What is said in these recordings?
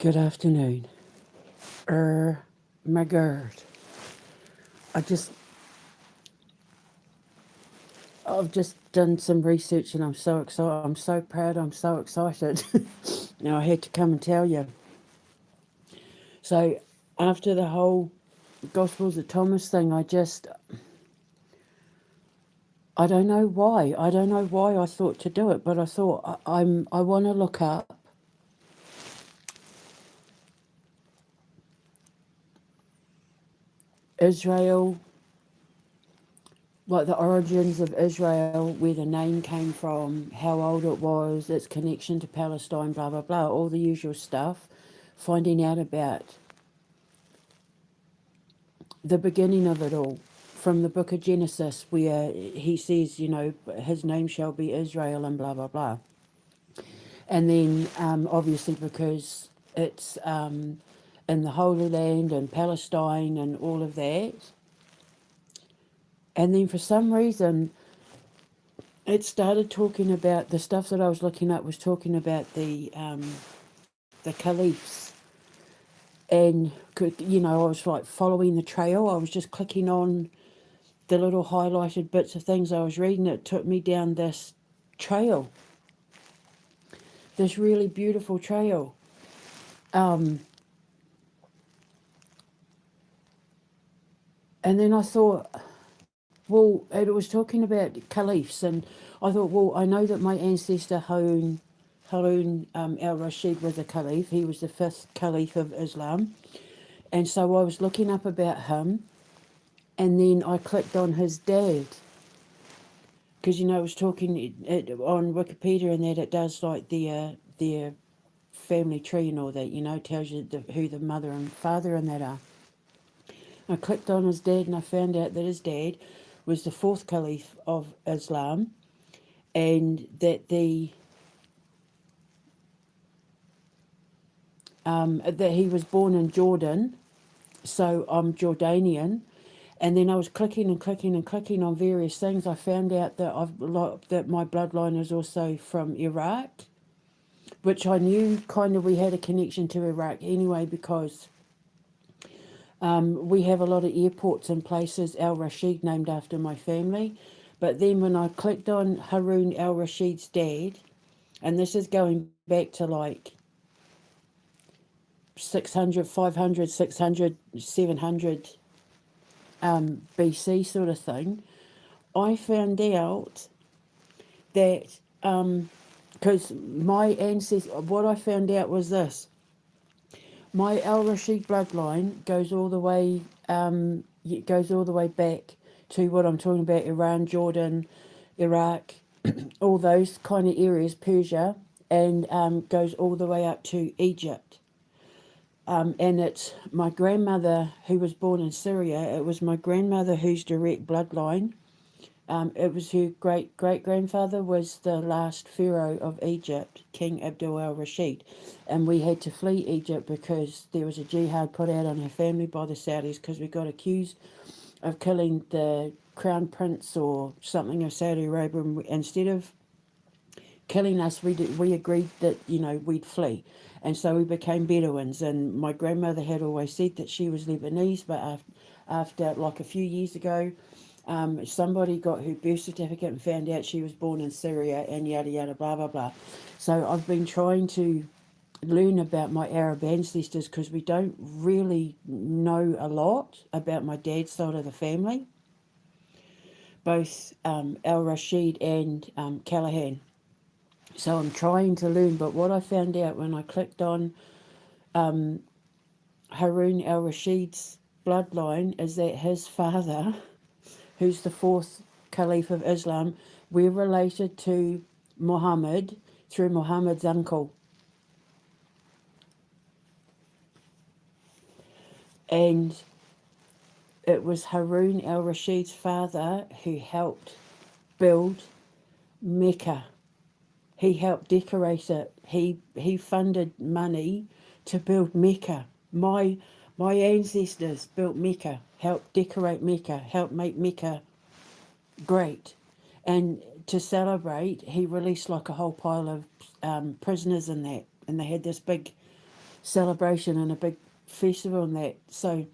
Good afternoon. My God. I just, I've just done some research and I'm so excited. I'm so proud. I'm so excited. Now I had to come and tell you. So after the whole Gospels of Thomas thing, I don't know why. I don't know why I thought to do it, but I thought I want to look up Israel, like the origins of Israel, where the name came from, how old it was, its connection to Palestine, blah, blah, blah, all the usual stuff. Finding out about the beginning of it all from the book of Genesis, where he says, his name shall be Israel and blah, blah, blah. And then obviously because it's in the Holy Land and Palestine and all of that. And then for some reason, it started talking about the stuff that I was looking at was talking about the caliphs, and I was like following the trail. I was just clicking on the little highlighted bits of things I was reading. It took me down this trail, this really beautiful trail. And then I thought, well, it was talking about caliphs, and I thought, well, I know that my ancestor Harun al-Rashid was a caliph. He was the fifth caliph of Islam. And so I was looking up about him, and then I clicked on his dad, because it was talking on Wikipedia, and that it does like their family tree and all that. Tells you who the mother and father and that are. I clicked on his dad, and I found out that his dad was the fourth caliph of Islam, and that that he was born in Jordan. So I'm Jordanian. And then I was clicking and clicking and clicking on various things. I found out that my bloodline is also from Iraq, which I knew kind of we had a connection to Iraq anyway, because we have a lot of airports and places Al Rashid named after my family. But then when I clicked on Harun al Rashid's dad, and this is going back to like 600, 500, 600, 700 BC sort of thing, I found out that because my ancestors, what I found out was this: my Al Rashid bloodline goes all the way, back to what I'm talking about: Iran, Jordan, Iraq, all those kind of areas, Persia, and goes all the way up to Egypt. And it's my grandmother who was born in Syria. It was my grandmother whose direct bloodline. It was her great great grandfather was the last pharaoh of Egypt, King Abdul al Rashid, and we had to flee Egypt because there was a jihad put out on her family by the Saudis because we got accused of killing the crown prince or something of Saudi Arabia. Instead of killing us, we agreed that we'd flee, and so we became Bedouins. And my grandmother had always said that she was Lebanese, but after like a few years ago, somebody got her birth certificate and found out she was born in Syria, and yada yada blah blah blah. So I've been trying to learn about my Arab ancestors because we don't really know a lot about my dad's side of the family, both Al Rashid and Callahan. So I'm trying to learn, but what I found out when I clicked on Harun al Rashid's bloodline is that his father, who's the fourth caliph of Islam, we're related to Muhammad through Muhammad's uncle. And it was Harun al Rashid's father who helped build Mecca. He helped decorate it. He funded money to build Mecca. My ancestors built Mecca, helped decorate Mecca, helped make Mecca great. And to celebrate, he released like a whole pile of prisoners in that. And they had this big celebration and a big festival and that. So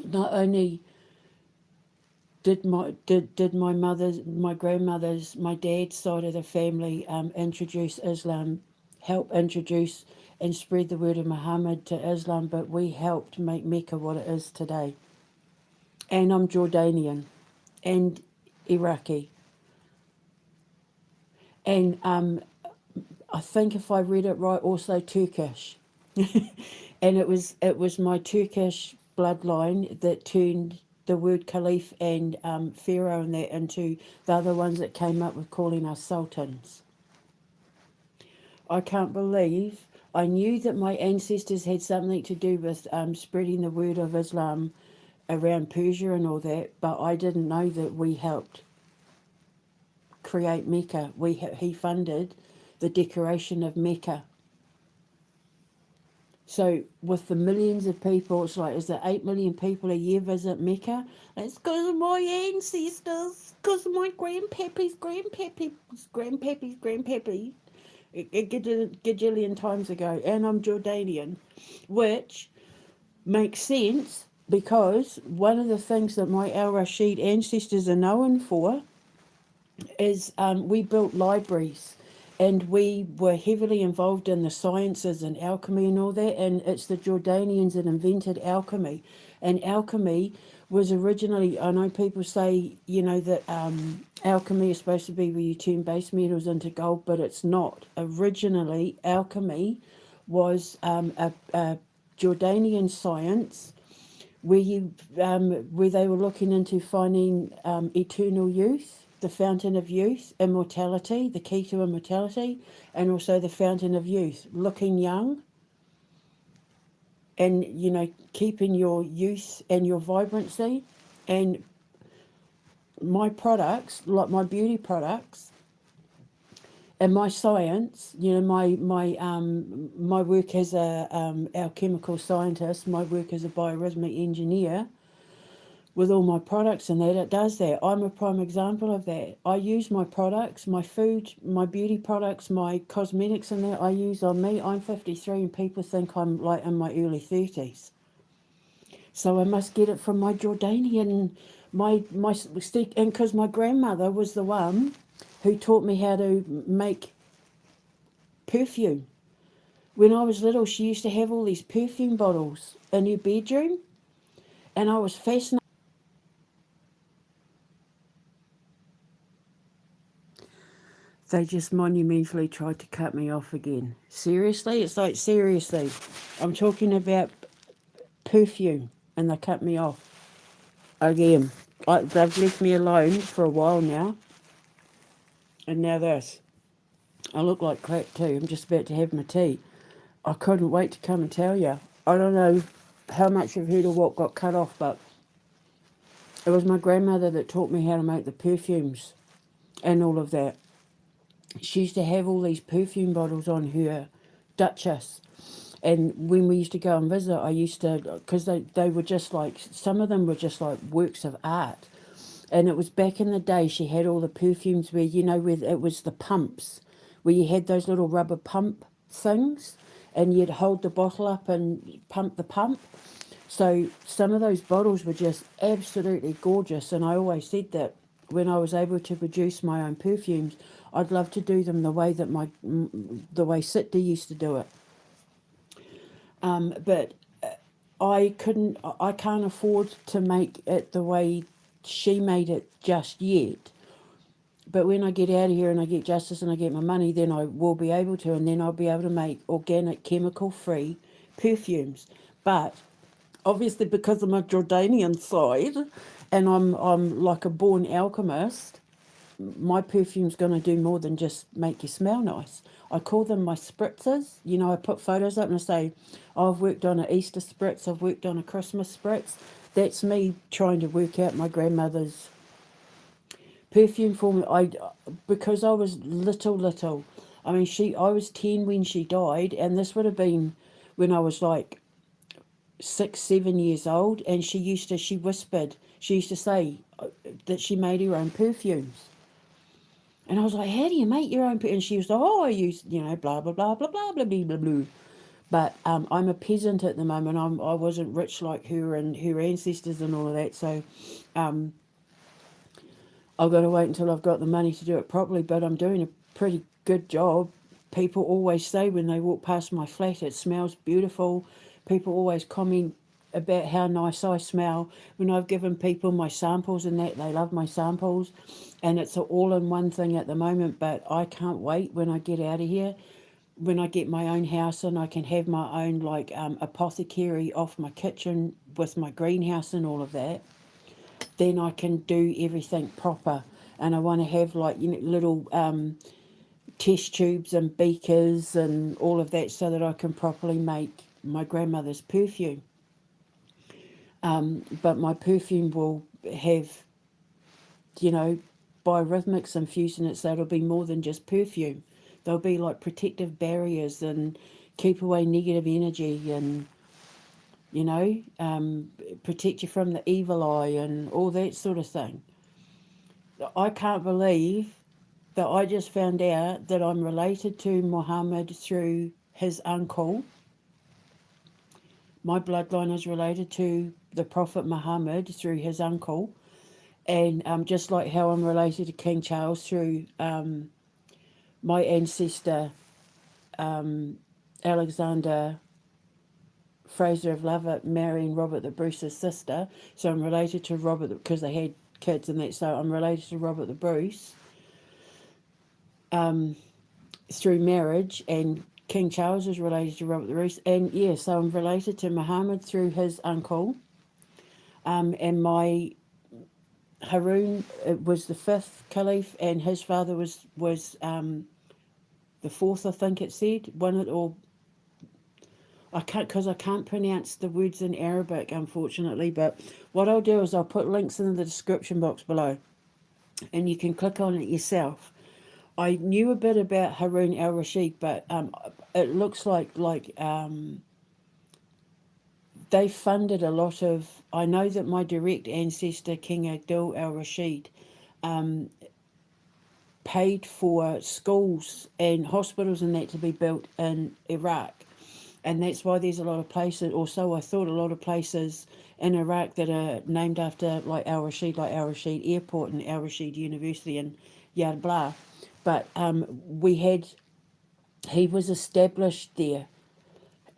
not only did my mother's, my grandmother's, my dad's side of the family introduce Islam, help introduce and spread the word of Muhammad to Islam, but we helped make Mecca what it is today. And I'm Jordanian and Iraqi. And I think if I read it right, also Turkish. And it was my Turkish bloodline that turned the word caliph and pharaoh and that into the other ones that came up with calling us sultans. I can't believe, I knew that my ancestors had something to do with spreading the word of Islam around Persia and all that, but I didn't know that we helped create Mecca. He funded the decoration of Mecca. So with the millions of people, it's like, is there 8 million people a year visit Mecca? It's because of my ancestors, because of my grandpappy's grandpappy, a gajillion times ago. And I'm Jordanian, which makes sense because one of the things that my Al Rashid ancestors are known for is we built libraries. And we were heavily involved in the sciences and alchemy and all that. And it's the Jordanians that invented alchemy. And alchemy was originally, I know people say, you know, that alchemy is supposed to be where you turn base metals into gold, but it's not. Originally, alchemy was a Jordanian science where they were looking into finding eternal youth, the fountain of youth, immortality, the key to immortality, and also the fountain of youth, looking young and, you know, keeping your youth and your vibrancy. And my products, like my beauty products and my science, you know, my work as a alchemical scientist, my work as a biorhythmic engineer, with all my products and that, it does that. I'm a prime example of that. I use my products, my food, my beauty products, my cosmetics and that I use on me. I'm 53 and people think I'm like in my early 30s. So I must get it from my Jordanian, and because my grandmother was the one who taught me how to make perfume. When I was little, she used to have all these perfume bottles in her bedroom, and I was fascinated. They just monumentally tried to cut me off again. Seriously? It's like, seriously. I'm talking about perfume and they cut me off again. They've left me alone for a while now. And now this. I look like crap too. I'm just about to have my tea. I couldn't wait to come and tell you. I don't know how much you've heard of what got cut off, but it was my grandmother that taught me how to make the perfumes and all of that. She used to have all these perfume bottles on her Duchess. And when we used to go and visit, I used to, because they were just like, some of them were just like works of art. And it was back in the day, she had all the perfumes where, you know, where it was the pumps, where you had those little rubber pump things, and you'd hold the bottle up and pump the pump. So some of those bottles were just absolutely gorgeous. And I always said that when I was able to produce my own perfumes, I'd love to do them the way that the way Siddys used to do it. But I can't afford to make it the way she made it just yet. But when I get out of here and I get justice and I get my money, then I will be able to, and then I'll be able to make organic, chemical-free perfumes. But obviously, because of my Jordanian side, and I'm like a born alchemist, my perfume's going to do more than just make you smell nice. I call them my spritzers. You know, I put photos up and I say, oh, I've worked on an Easter spritz, I've worked on a Christmas spritz. That's me trying to work out my grandmother's perfume formula. Because I was little. I mean, I was 10 when she died, and this would have been when I was like 6, 7 years old, and she used to say that she made her own perfumes. And I was like, how do you make your own perfume? And she was like, oh, I use, you know, blah, blah, blah, blah, blah, blah, blah, blah, blah. But I'm a peasant at the moment. I wasn't rich like her and her ancestors and all of that. So I've got to wait until I've got the money to do it properly. But I'm doing a pretty good job. People always say when they walk past my flat, it smells beautiful. People always comment about how nice I smell. When I've given people my samples and that, they love my samples. And it's an all-in-one thing at the moment. But I can't wait when I get out of here. When I get my own house and I can have my own like apothecary off my kitchen with my greenhouse and all of that, then I can do everything proper. And I want to have like little test tubes and beakers and all of that so that I can properly make my grandmother's perfume. But my perfume will have, biorhythmics infused in it, so it'll be more than just perfume. There'll be like protective barriers and keep away negative energy and, protect you from the evil eye and all that sort of thing. I can't believe that I just found out that I'm related to Muhammad through his uncle. My bloodline is related to the Prophet Muhammad through his uncle. And just like how I'm related to King Charles through my ancestor, Alexander Fraser of Lovat marrying Robert the Bruce's sister. So I'm related to Robert because they had kids and that. So I'm related to Robert the Bruce through marriage, and King Charles is related to Robert the Bruce. And yeah, so I'm related to Muhammad through his uncle. And my Harun was the fifth caliph, and his father was the fourth, I think it said. I can't pronounce the words in Arabic, unfortunately. But what I'll do is I'll put links in the description box below, and you can click on it yourself. I knew a bit about Harun al-Rashid, but it looks like they funded a lot of. I know that my direct ancestor, King Abdul al-Rashid, paid for schools and hospitals and that to be built in Iraq. And that's why there's a lot of places, or so I thought, a lot of places in Iraq that are named after like al-Rashid, like al-Rashid Airport and al-Rashid University and yada blah. But he was established there.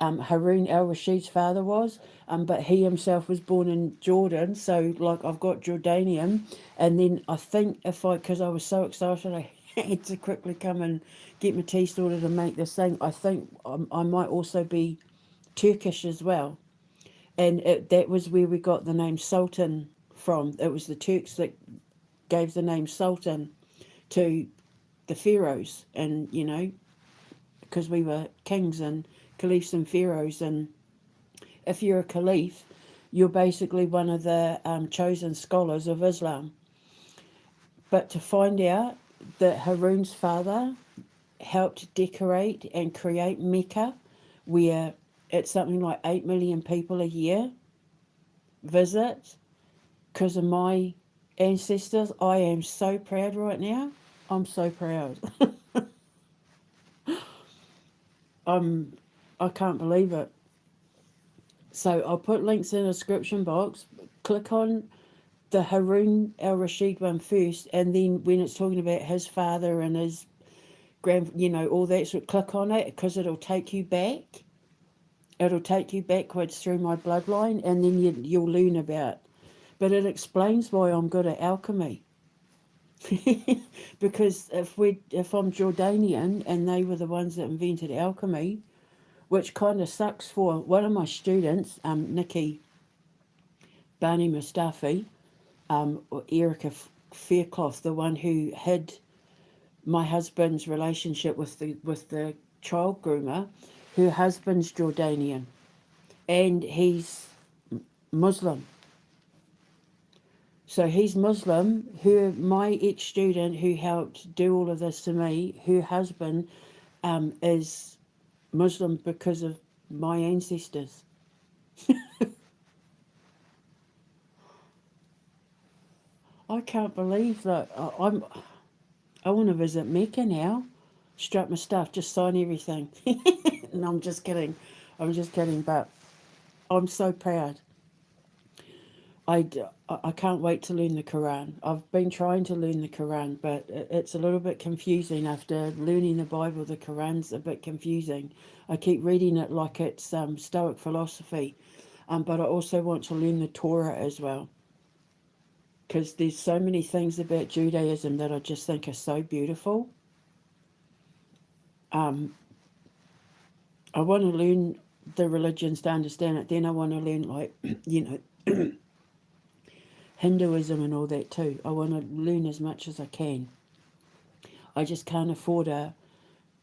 Harun al-Rashid's father was, but he himself was born in Jordan. So like I've got Jordanian, and then I think because I was so excited, I had to quickly come and get my tea sorted and make this thing. I think I might also be Turkish as well, and that was where we got the name Sultan from. It was the Turks that gave the name Sultan to the pharaohs, and because we were kings and caliphs and pharaohs, and if you're a caliph, you're basically one of the chosen scholars of Islam. But to find out that Harun's father helped decorate and create Mecca, where it's something like 8 million people a year visit because of my ancestors, I am so proud right now. I'm so proud. I can't believe it. So I'll put links in the description box. Click on the Harun al-Rashid one first, and then when it's talking about his father and his all that, so click on it because it'll take you back. It'll take you backwards through my bloodline, and then you'll learn about. But it explains why I'm good at alchemy. Because if I'm Jordanian and they were the ones that invented alchemy, which kind of sucks for one of my students, Nikki Barney Mustafi, or Erica Faircloth, the one who hid my husband's relationship with the child groomer. Her husband's Jordanian, and he's Muslim. So he's Muslim. My ex-student who helped do all of this to me, her husband is Muslim because of my ancestors. I can't believe that. I want to visit Mecca now. Strap my stuff, just sign everything. No, I'm just kidding. I'm just kidding, but I'm so proud. I can't wait to learn the Quran. I've been trying to learn the Quran, but it's a little bit confusing after learning the Bible. The Quran's a bit confusing. I keep reading it like it's Stoic philosophy, but I also want to learn the Torah as well, because there's so many things about Judaism that I just think are so beautiful. Um, I want to learn the religions to understand it. Then I want to learn, like, Hinduism and all that too. I want to learn as much as I can. I just can't afford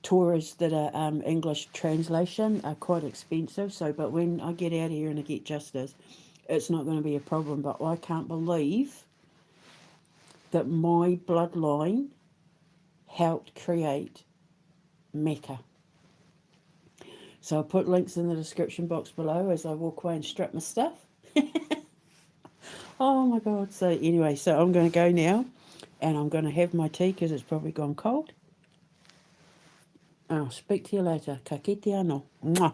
Torahs that are English translation are quite expensive. So, but when I get out here and I get justice, it's not going to be a problem. But I can't believe that my bloodline helped create Mecca. So I'll put links in the description box below as I walk away and strip my stuff. Oh my God. So anyway, so I'm going to go now and I'm going to have my tea because it's probably gone cold. I'll speak to you later. Ka kite anō. Mwah.